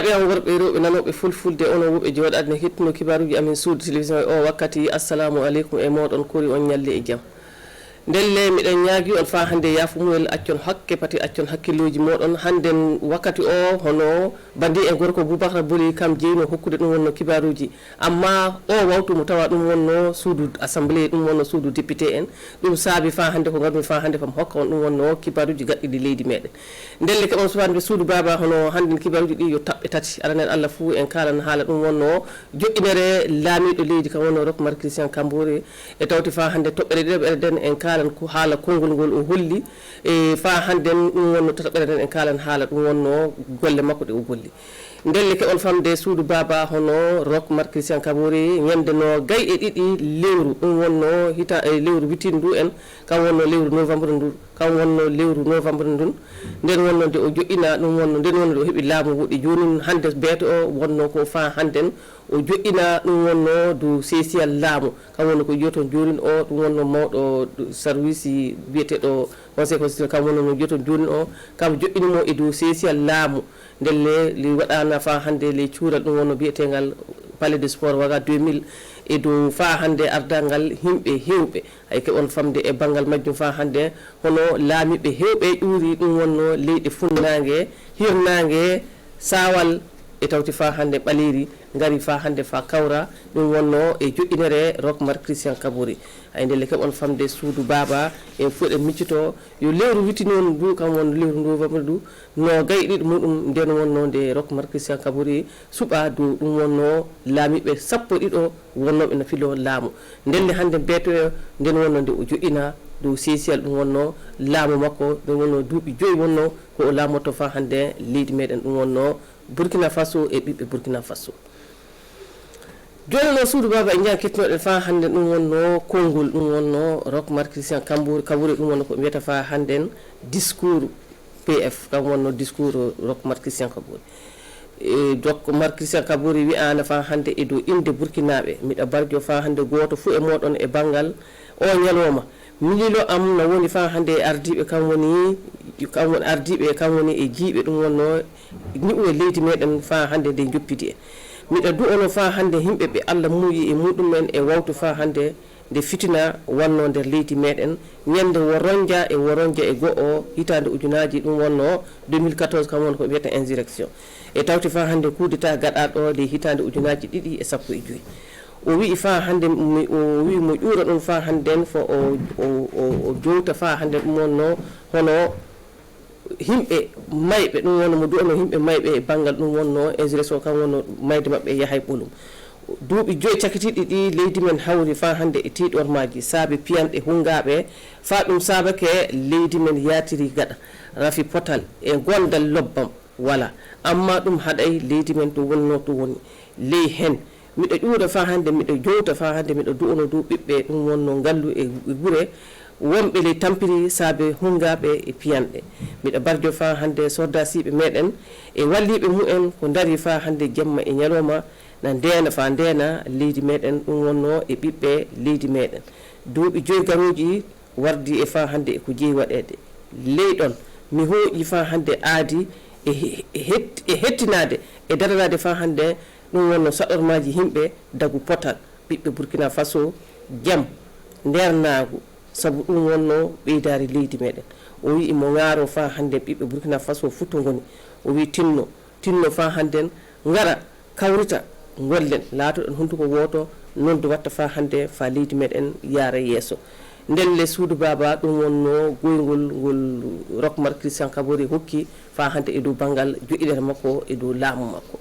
bandiraɓe am worɓe rewɓe nanoɓe fulfulde onon woɓe jooɗade hettuno kibaruji amin suudu télévision o wakkati assalamu aleykum e moɗon kori on ñalle e jaam ndelle miɗen ñaagui on fa hande yafumuel accon hakke pati accon hakkilloji moɗon handen wakkati o hono bandi e gorko Boubacar Boli kam jeyno hokkude ɗum wonno kibaruji amma o wawtu mo tawa ɗum wonno suudu assemblée ɗum wonno suudu député en ɗum saabi fa hande ko gadumi fa hande fam hokka on ɗum wonno kibaruji gaɗɗiɗi leydi meɗen ndelle keɓon sufanɓe suudu baba hono handen kibaruji ɗi yo taɓɓe tati aranen Allah fou en kalan haala ɗum wonno joƴƴinere laamiɗo leydi kam wonno Roch Marc Christian Kaboré e tawti fa hande toɓɓere ɗiɗo ɓeɗen en kalan ko haala konngol ngol o holli e fa hannden ɗum wonno tataɓere nden en kalan haala ɗum wonno golle makko ɗe o golli ndelle ke on famde suudu baba hono Roch Marc Christian Kaboré ñande no gay e ɗiɗi lewru ɗum wonno hita e lewru witin ndu en kam wonno lewru novembre ndu kam wonno lewru novembre ndun nden wonno nde o joƴƴina ɗum wonno nden wonno nde o heeɓi laamu woɗi joni hande beeto o wonno ko fa hannden o joƴƴina ɗum wonno du sesiyal laamu kam wonno ko jiyoton jonin o ɗum wonno mawɗo service biyeteɗo conseil constitutionnel kam wonno no jiyoton jonin o kam joƴƴinimo e dow sesiyal laamu ndelle li waɗana fa hande le cuural ɗum wonno biyetegal palais de sport waga 2000 e dow fa hande ardalngal himɓe hewɓe hay keɓon famde e banggal majjum fa hande hono laamiɓe hewɓe ƴuuri ɗum wonno leyɗe funnague hirnague sawal e tawti fa hande ɓaleri ngari fa hande fa kawra ɗum wonno e joƴƴinere Roch Marc Christian Kaboré hay ndelle keɓon famde suudu baba en fuɗe miccito yo lewru witinoon ndu kam wonno lewru novembre ndu no gay ɗiɗi muɗum nden wonno nde Roch Marc Christian Kaboré suɓa dow ɗum wonno laamiɓe sappo ɗiɗo wonnoɓe no filo laamu ndelle hande beeto nden wonno nde o joƴƴina dow sesiyal ɗum wonno laamu makko ɗum wonno duuɓi 5 wonno ko o laamoto fa hande leydi meɗen ɗum wonno Burkina Faso e ɓiɓɓe Burkina Faso joni noon suudu baba e jaa kettinoɗen fa hande ɗum wonno konngol ɗum wonno Roch Marc Christian Kaboré ɗum wonno ko wiyata fa hannden discours PF kam wonno discours Roch Marc Christian Kaboré Roch Marc Christian Kaboré wiyana fa hande e dow inde burkinaɓe miɗa barjo fa hande goto fou e moɗon e banggal o ñalowma mililo am no woni fa hande e ardiɓe kam woni ardiɓe kam woni e jiiɓe ɗum wonno ñiɓu e leydi meɗen fa hande nde joppidi en miɗa du'ono fa hande yimɓeɓe Allah muuyi e muɗumen e wawtu fa hande nde fitina wanno nder leydi meɗen ñande woronja e go'o hitande ujunaji ɗum wonno 2014 kam wonno ko wiyata insurrection e tawti fa hande coup d'état gaɗaɗo nde hitande ujunaji 215 o wi fa hande o wi mo ƴuura ɗum fa hannden fo o jowta fa hande ɗum wonno hono himɓe mayɓe ɗum wonno mo du'ano himɓe mayɓe e banggal ɗum wonno insurrection kam wonno mayde mabɓe yahay ɓolum duuɓi 5 cakitiɗi ɗi leydi men hawri fa hande e tiɗormaji saabi piyanɗe hungaɓe fa ɗum sabake leydi men yatiri gaɗa rafi potal e gondal lobbam wala amma ɗum haɗay leydi men to wonno to woni ley hen miɗo ƴuura fa hande miɗo jowta fa hande miɗo du'ono dow ɓiɓɓe ɗum wonno ngallu e gure wonɓe ley tampiri saabe hungaɓe e piyanɗe miɗo barjo fa hande sordasiɓe meɗen e walliɓe mumen ko daari fa hande jemma e ñalowma na ndena fa ndena leydi meɗen ɗum wonno e ɓiɓɓe leydi meɗen duuɓi 5 garuji wardi e fa hande e ko jeeyi waɗede leyɗon mi hooƴi fa hande aadi e hettinade e dararade fa hande ɗum wonno saɗormaji himɓe dagu potal ɓiɓɓe Burkina Faso jaam ndernagu sabu ɗum wonno ɓeydari leydi meɗen o wi mo gaaro fa hande ɓiɓɓe Burkina Faso futto goni o wi tinno fa hannden ngara kawrita gollen laatoɗen hunduko woto nonde watta fa hande fa leydi meɗen yaara yeeso ndelle suudu baba ɗum wonno goygol ngol Roch Marc Christian Kaboré hokki fa hande e dow banggal joƴƴinere makko e dow laamu makko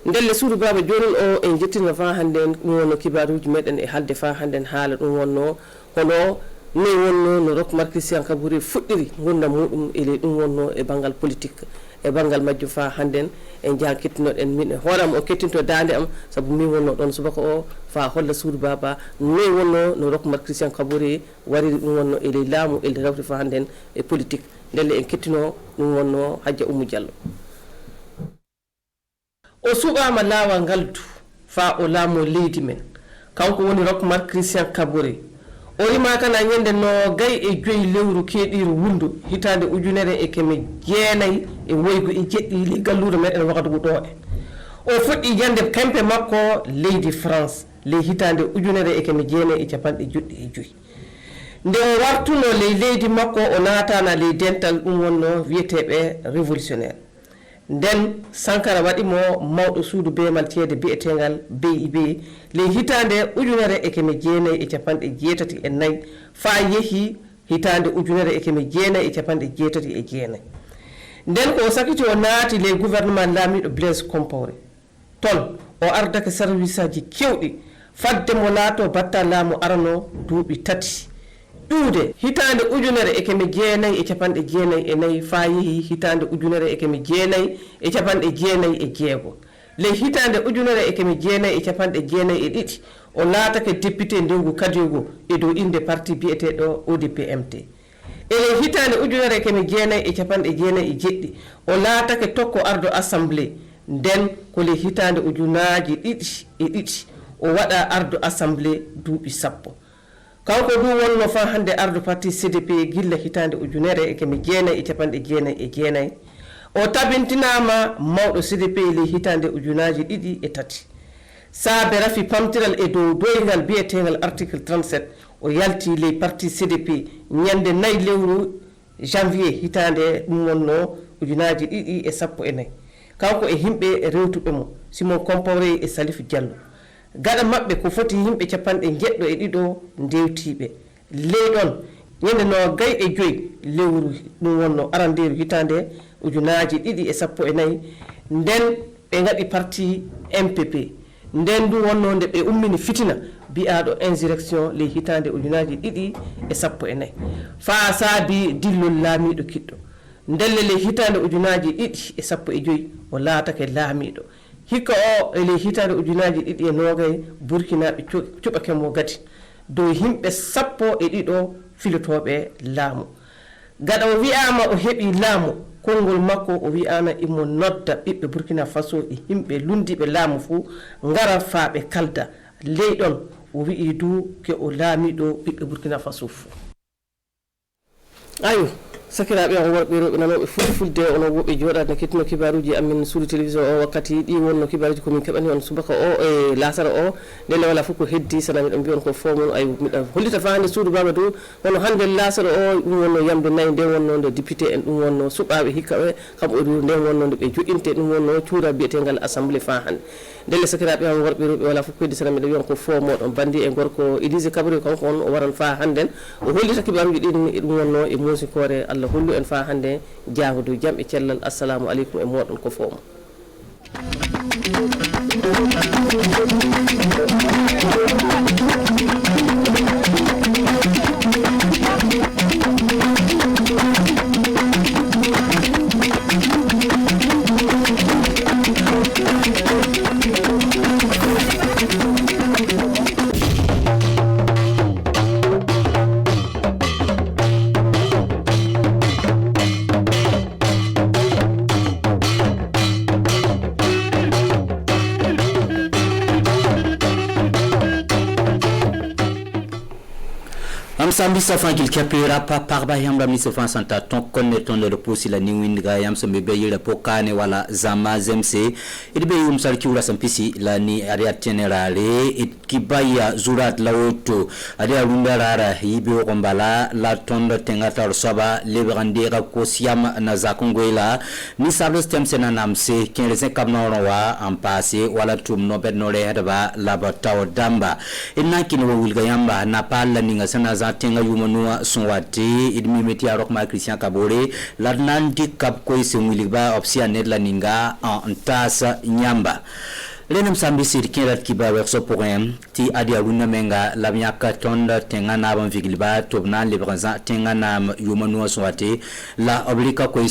ndelle suudu baba jonin o en jettinno fa hande ɗum wonno kibaruji meɗen e halde fa hande haala ɗum wonno hono ne wonno no Roch Marc Christian Kaboré fuɗɗiri gurdam muɗum ele ɗum wonno e banggal politique e banggal majjum fa hannden en jaa kettinoɗen min e hooram o kettinto dande am sabu min wonno ɗon subaka o fa holla suudu baba noy wonno no Roch Marc Christian Kaboré wariri ɗum wonno ele laamu ele rawti fa hannden e politique ndelle en kettino ɗum wonno Hadja Oumou Diallo o suɓama laawal ngaldu fa o laamo leydi men kanko woni Roch Marc Christian Kaboré o rima kana ñande no gay e joyi lewru keeɗiru wundu hitande ujunere e keme jeenayi e woygo e jeɗɗi li galluɗo meɗen wakatugu ɗo e o fuɗɗi jande kampe makko leydi France ley hitande ujunere e keme jeenayi e capanɗe juɗɗi e joyi nde o wartuno ley leydi makko o natana ley dental ɗum wonno wiyeteɓe révolutionnaire nden Sankara waɗimo mawɗo suudu beemal ceede bi'etegal BIB ley hitande ujunere e keme jeenayi e capanɗe jeetati e nayyi fa yeehi hitande ujunere e keme jeenayi e capanɗe jeetati e jeenayi nden ko sakiti o naati ley gouvernement laamiɗo Blaise Compaoré toon o ardake service aji kewɗi fadde mo laato batta laamu arano duuɓi tati ɗuude hitande ujunere e keme jeenayi e capanɗe jeenayi e nayyi fa yeehi hitande ujunere e keme jeenayi e capanɗe jeenayi e jeegom ley hitande ujunere e keme jeenayi e capanɗe jeenayi e ɗiɗi o laatake député ndingu kadigo e dow inde parti biyeteɗo ODPMT e ley hitande ujunere e keme jeenayi e capanɗe jeenayi e jeɗɗi o laatake tokko ardo assemblée nden ko ley hitande ujunaji ɗiɗi e ɗiɗi o waɗa ardo assemblée duuɓi sappo kanko ɗum wonno fa hande ardo parti CDP gilla hitande ujunere e keme jeenayi e capanɗe jeenayi e jeenayi o tabintinama mawɗo CDP ley hitande ujunaji ɗiɗi e tati saabe rafi pamtiral e dow doygal biyetegal article 37 o yalti ley parti CDP ñande nayyi lewru janvier hitande ɗum wonno ujunaji ɗiɗi e sappo e nayyi kanko e himɓe rewtuɓe mo Simon Compaoré e Salif Diallo gaɗa maɓɓe ko foti yimɓe capanɗe jeɗɗo e ɗiɗo ndewtiɓe ley ɗon ñande no gay e joyi lewru ɗum wonno aranderu hitande ujunaji ɗiɗi e sappo e nayyi nden ɓe gaɗi parti MPP nden ɗum wonno nde ɓe ummini fitina mbiyaɗo insurrection ley hitande ujunaji ɗiɗi e sappo e nayyi fa saabi dillol laamiɗo kiɗɗo ndelle ley hitande ujunaji ɗiɗi e sappo e joyi o laatake laamiɗo hikka o ele hitande ujunaji ɗiɗi e nogay burkinaɓe cuɓakemo gati dow himɓe sappo e ɗiɗo filotoɓe laamu gaɗa o wiyama o heeɓi laamu konngol makko o wiyama imo nodda ɓiɓɓe Burkina Faso e himɓe lundiɓe laamu fuu ngara faaɓe kalda ley ɗon o wi'i du ke o laamiɗo ɓiɓɓe Burkina Faso fuu ayo sakiraɓe on worɓe rewɓe nanoɓe fulfulde ono woɓe joɗade kettino kibaruji amin suudu télévision o wakkati ɗi wonno kibaruji komin keɓani on subaka o e lasara o ndele wala fof ko heddi sana miɗon mbiyon ko fomon ay miɗa hollita fa hande suudu Mamadou hono hande lasara o ɗum wonno yamde nayyi nden wonno nde député en ɗum wonno suɓaɓe hikka ɓe kamɓe ɗum nden wonno nde ɓe joƴinte ɗum wonno cuura biyetegal assemblée fa hande ndelle sakiraɓe on worɓe rewɓe wala fof ko heddi sana miɗa wiyon ko fo moɗon bandi e gorko Élise Kabri kanko on o waran fa handen o hollita kibaruji ɗin e ɗum wonno e musikore Allah hollu en fa hande jaahudu jam e cellal assalamu aleykum e moɗon ko fomo Sambi safan qu'il capera pa parba yamba mi safan santa ton connaîton le posi la niwin ga yam sambe be yira pokane wala zama zemse idbe yum sarki wala sampisi la ni area generale it kibaya zurat lawoto area rundarara yibe ko mbala la tondo tengata soba lebrandera ko siam na zakongoila ni sablo stem sena namse 15 kamno wa en passé wala tum no bet no le hada la bataw damba inna kino wilga yamba na pala ninga sana tenga yumanua sonwate idmi meti arok ma Christian Kabore la nandi kap ko semwiliba opsia net la ninga en tasa nyamba lenem sambi sir kirat kiba werso pourem ti adia runa menga la miaka tonda tenga na ban vigilba tobna le branza tenga na yumanua sonwate la oblika ko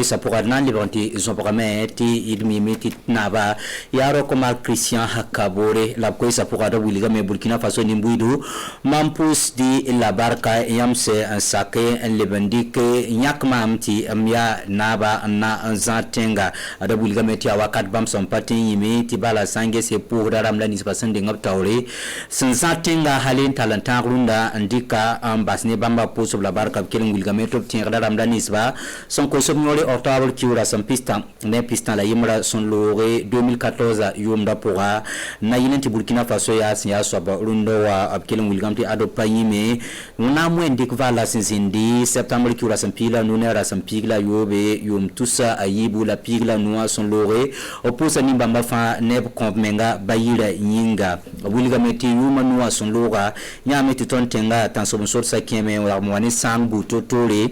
sa pour nan liberté son programme ti idmi meti naba yaro ma Christian Kabore la ko sa pour ada wiliga me Burkina Faso nimbuidu mampus di la barka yamse sake lebandike nyakmam ti amya naba na zatenga ada wiliga me ti awakat bam son patin yimi ti bala sange se pour ramla nisba sande ngap tawle san satenga halen talanta runda andika ambasne bamba poso la barka kelin wilgame top tien ramla nisba son ko somnole octobre kiura son pista ne pista la yimra son lore 2014 yumda pora na yinenti Burkina Faso ya soba rundo wa kelin wilgame ado payime na mwendi kvala sinzindi septembre kiura son pila nunera son pigla yobe yum tusa ayibu la pigla noa son lore oposa nimba mafa neb kompmenga bayira nyinga buliga meti yuma noa son lora nyame titontenga tanso sorsa keme wa mwane sambu totore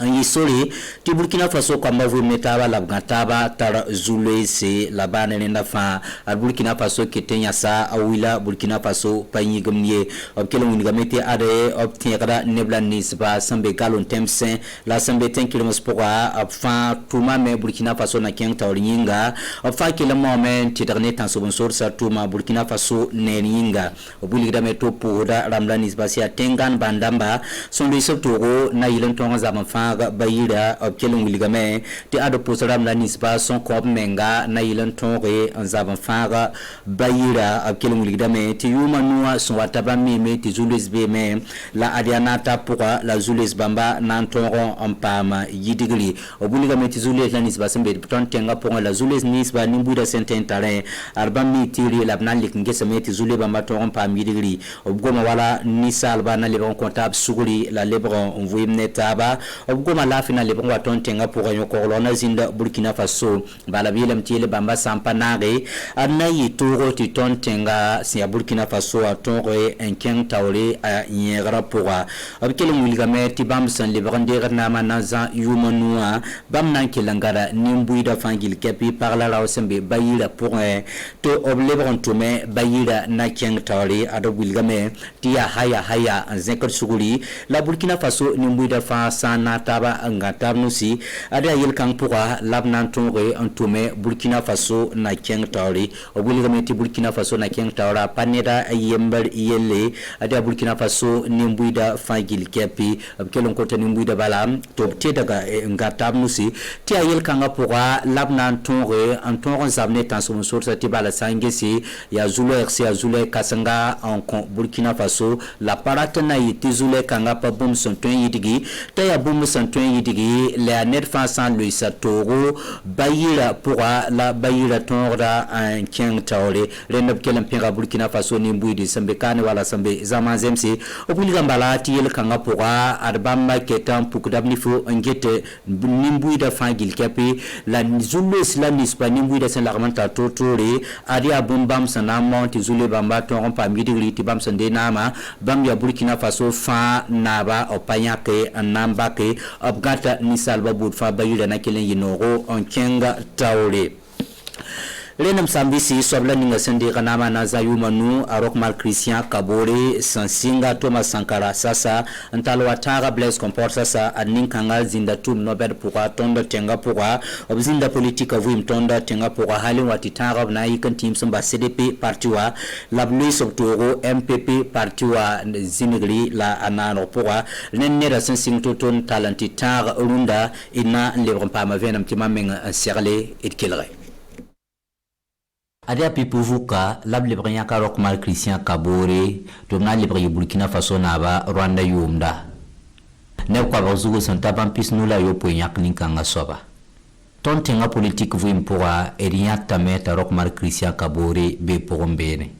Yisori ti Burkina Faso kwamba vumetaba la gataba tara zulese la bana nenda fa Burkina Faso ketenya sa awila Burkina Faso panyigmye obkelo unigamete ade obtiera nebla nisba sambe galon temsen la sambe 10 km spora fa tuma me Burkina Faso na keng tawlinga fa kele moment tiderne tan sponsor sa tuma Burkina Faso neninga obuliga meto poda ramla nisba sia tengan bandamba son de sotoro na yilentonga zaman bayira obkelung wiligame ti ado posaram la nisba son kob menga na yilan tonre anzaban fara bayira obkelung wiligame ti yuma nuwa son wataba meme ti zulis beme la adianata pourra la zulis bamba nan tonron ampama yidigli obuligame ti zulis la nisba sembe ton tenga pour la zulis nisba nimbuda senten tare arbam mi tiri la bnalik ngesame ti zulis bamba tonron pam yidigli obgoma wala nisal ba na lebon comptable suguri la lebron envoyé taba obgoma la fina lebon waton tenga pour yo korona zinda Burkina Faso bala bilam tiele bamba sampanare adna yitoro ti ton tenga si Burkina Faso atonre enken tawle a yera pour abkele muligame ti bam san lebon de na manaza yumanua bam nan kilangara nimbuida fangil kepi par la sembe bayira pour to oblebron tome bayira na ken tawle ado wilgame ti haya zekar suguri la Burkina Faso nimbuida fa sana taba ngatabnusi ada yel kang pourra labnan tonre antume Burkina Faso na ken tawle obuligame ti Burkina Faso na ken tawra paneda yember yelle ada Burkina Faso nimbuida fangil kepi abkelon kota nimbuida balam to te daga ngatabnusi ti ayel kanga pourra labnan tonre anton zabne tansom sorsa ti bala sangesi ya zulo RC ya zulo kasanga en Burkina Faso la paratena yiti zulo kanga pa bum sonton yidigi ta ya bum sonton yidigi la net fasan lui satoro bayira pourra la bayira tonra en king tawle renab kelam pinga Burkina Faso ni mbudi sambe kane wala sambe zaman zemsi obuliga mbala ti yel kanga pourra arbamba ketam pukudabni fo ngete nimbuida fangil kepi la zulo islam nispa nimbuida sen larmanta totore ari abumbam sanamon ti zulo bamba ton pa midiri ti bam sande nama bam ya Burkina Faso fa naba opanyake anambake obgata nisalba budfa bayida na kelen yinoro on kenga tawle Lenam Sambisi sobla ninga sende kanama na zayumanu arok mal Christian Kabore Sansinga Thomas Sankara sasa ntalo watara Blaise Compaoré sasa aninkangal zinda tum nobel pourra tonda tenga pourra obzinda politika vu imtonda tenga pourra halin watitara na ikan team samba CDP partiwa la Blaise Octoro MPP partiwa zinigli la anano pourra nenera Sansing toton talentitar runda ina lebron pa mavenam timamenga serle et kelre Adia pipuvuka lab librenya karok mal Christian Kabore to na libre Burkina Faso naba Rwanda yumda ne kwa bazugo santa bampis nula yo poinyak ninkanga soba ton tenga politique vu impora eriyak tameta rok mal Christian Kabore be pogombene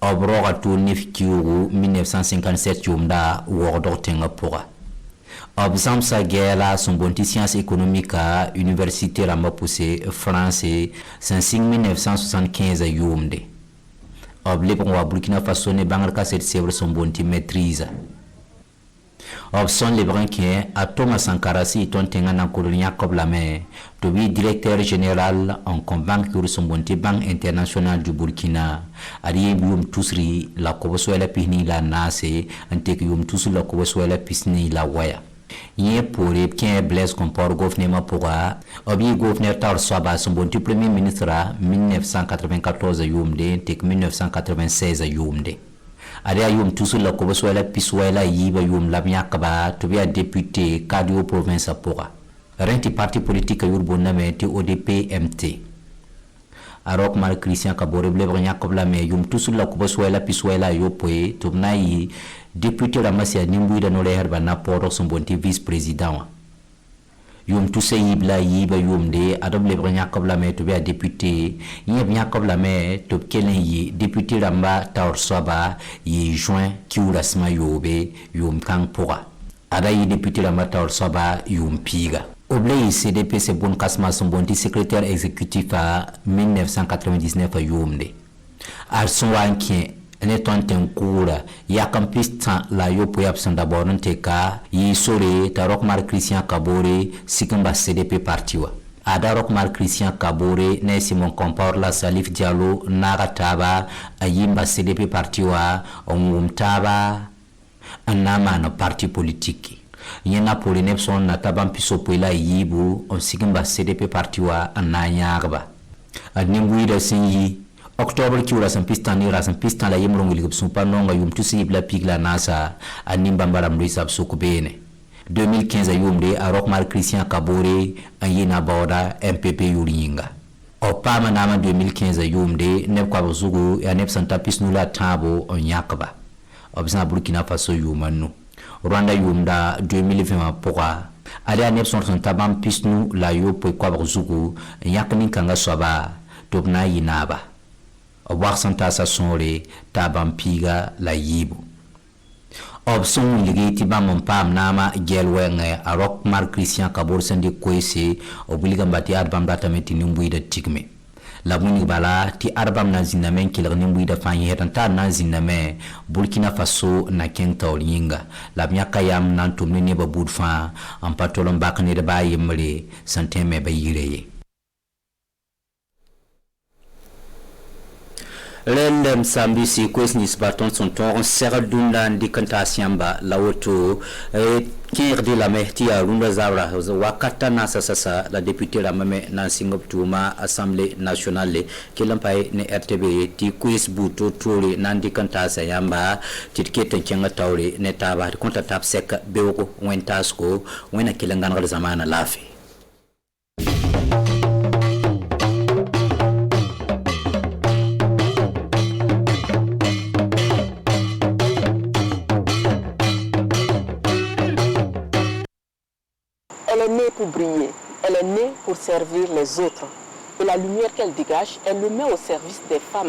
obroga to nifkiuru 1957 yumda wordor tenga pora Obsam sa gela son bonti sciences économiques à université la mapoussé français c'est 1975 yumde oble pour Burkina Faso ne bangarka cette sèvre son bonti maîtrise Obson Lebron qui a Thomas Sankara si ton tenga na colonia koblame to be directeur général en convaincre son bonti banque internationale du Burkina ari yum tusri la koboswela pihni la nase ante yum tusu la koboswela pisni la waya Yé pour les qui Blaise Compaoré gouvernement pourra obi gouverneur tar soba son bon premier ministre 1994 yumde tek 1996 yumde Aria yum tout la koboswela piswela yiba yum la myakaba to be député cadio province pourra renti parti politique yurboname ti ODP MT arok mar Christian Kabore ble banya kobla me yum tusul la kuba swela piswela yo poe tubna yi député la masia nimbu da no le herba na poro son bonti vice président yum tusse yibla yiba yum de adom le banya kobla me to be député yi banya kobla me to kelen yi député ramba taur soba yi juin kiura sma yobe yum kang pora ada yi député ramba taur soba yum piga Oblé CDP c'est bon kasma son bon secrétaire exécutif à 1999 à Yomde. Arson wankien neton tenkura ya kampistan la yo po yapsan d'abord nteka yi sore tarok mar Christian Kabore sikamba CDP partiwa. Ada rok mar Christian Kabore ne Simon Compor la Salif Diallo nagataba ayimba CDP partiwa onumtaba anama no parti politique. Yena poli nepson na taban pisopo ila yibu on sigimba CDP partiwa ananyarba adnimbu ida sinyi octobre ki ura sampistani ra sampistana yimrongo ligubsun panonga yum tusi ibla pigla nasa animba mbaram luisa bene 2015 yumde arok mar Christian Kabore ayina boda MPP yuringa opama nama 2015 yumde nepkwa buzugu ya nepsanta pisnula tabo on yakba obzna Burkina Faso yumanu Rwanda yumda 2020 poka ali a nepson son tabam pisnu la yo po kwa bazugu yakni kanga soba tobna yinaba obwak santa sa sonre tabam piga la yibu obson ligiti bam pam nama gelwenge a rock mar Christian Kabore sende koise obliga mbati album data metini mbuida tigme la muni bala ti arbam na zinamen kilagni mbuida fanyi hetanta na ziname Burkina Faso na kenta olinga la myaka yam nan tumni ne babud fa am patolon bakne de baye mre santeme bayireye Lendem Sambisi Kwesnis Baton son ton serre dunda ndikanta siamba la woto kir de la mehti a runda zawra wakata na sasa la députée la mame na singoptuma assemblée nationale kilampai ne RTB ti kwes buto tole na ndikanta sayamba titkete kenga tawre ne taba konta tap sek bewko wentasko wena kilangana zamana lafi Elle est née pour briller, elle est née pour servir les autres. Et la lumière qu'elle dégage, elle le met au service des femmes.